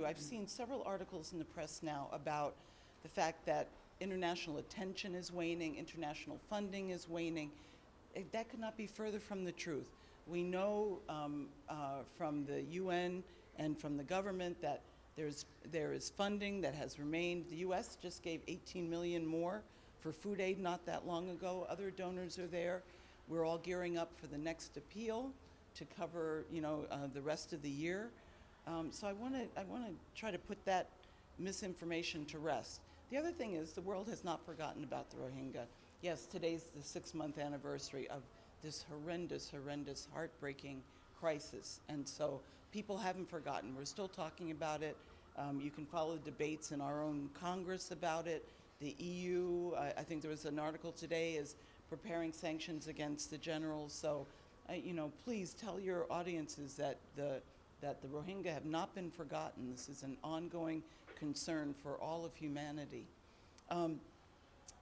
you, I've seen several articles in the press now about the fact that international attention is waning, international funding is waning. That could not be further from the truth. We know from the UN and from the government that there is funding that has remained. The U.S. just gave 18 million more for food aid not that long ago. Other donors are there. We're all gearing up for the next appeal to cover, the rest of the year. So I want to try to put that misinformation to rest. The other thing is the world has not forgotten about the Rohingya. Yes, today's the 6-month anniversary of this horrendous, heartbreaking crisis. And so people haven't forgotten. We're still talking about it. You can follow debates in our own Congress about it. The EU, I think there was an article today, is preparing sanctions against the generals. So, please tell your audiences that the Rohingya have not been forgotten. This is an ongoing concern for all of humanity.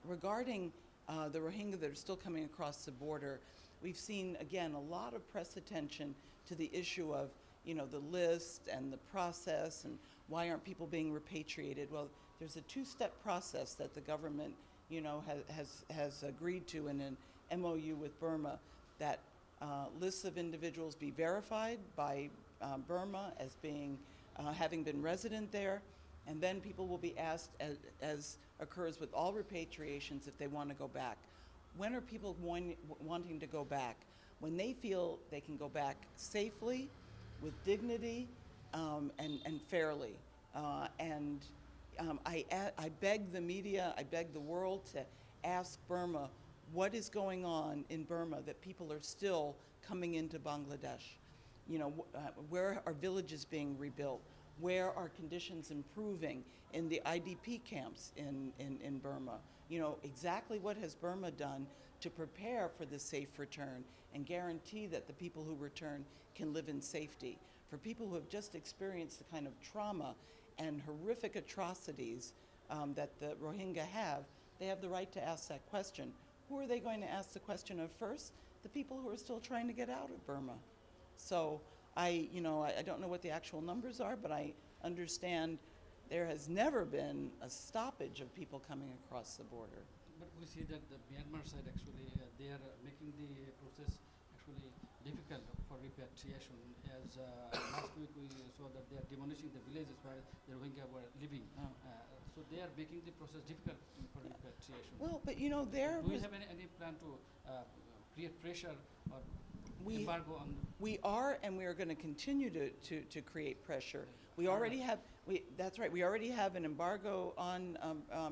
Regarding the Rohingya that are still coming across the border, we've seen, again, a lot of press attention to the issue of, the list and the process and why aren't people being repatriated. Well, there's a 2-step process that the government, has agreed to in an MOU with Burma, that lists of individuals be verified by Burma as being, having been resident there, and then people will be asked, as occurs with all repatriations, if they want to go back. When are people wanting to go back? When they feel they can go back safely, with dignity, and fairly. I beg the media, I beg the world to ask Burma what is going on in Burma that people are still coming into Bangladesh. Where are villages being rebuilt? Where are conditions improving in the IDP camps in Burma? Exactly what has Burma done to prepare for the safe return and guarantee that the people who return can live in safety. For people who have just experienced the kind of trauma and horrific atrocities that the Rohingya have, they have the right to ask that question. Who are they going to ask the question of first? The people who are still trying to get out of Burma. So I don't know what the actual numbers are, but I understand there has never been a stoppage of people coming across the border. But we see that the Myanmar side actually, they are making the process actually difficult for repatriation. As last week we saw that they are demolishing the villages where the Rohingya were living. So they are making the process difficult for repatriation. Well, but do we have any plan to create pressure or embargo on? We are, and we are going to continue to create pressure. We already have. That's right. We already have an embargo on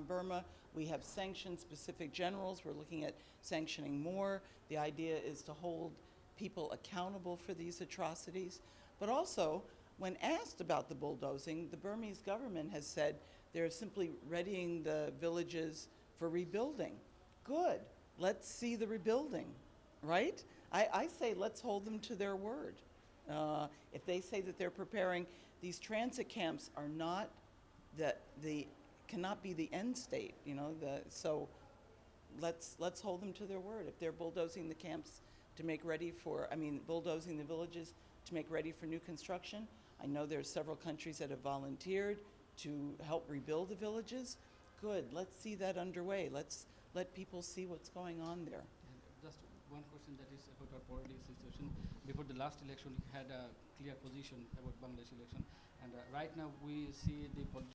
Burma. We have sanctioned specific generals. We're looking at sanctioning more. The idea is to hold people accountable for these atrocities. But also, when asked about the bulldozing, the Burmese government has said they're simply readying the villages for rebuilding. Good. Let's see the rebuilding, right? I say let's hold them to their word. If they say that they're preparing, these transit camps are not cannot be the end state, so let's hold them to their word. If they're bulldozing the camps to make ready for, bulldozing the villages to make ready for new construction, I know there's several countries that have volunteered to help rebuild the villages. Good, let's see that underway. Let's let people see what's going on there. Just one question that is about our political situation. Before the last election, we had a clear position about Bangladesh election, and right now we see the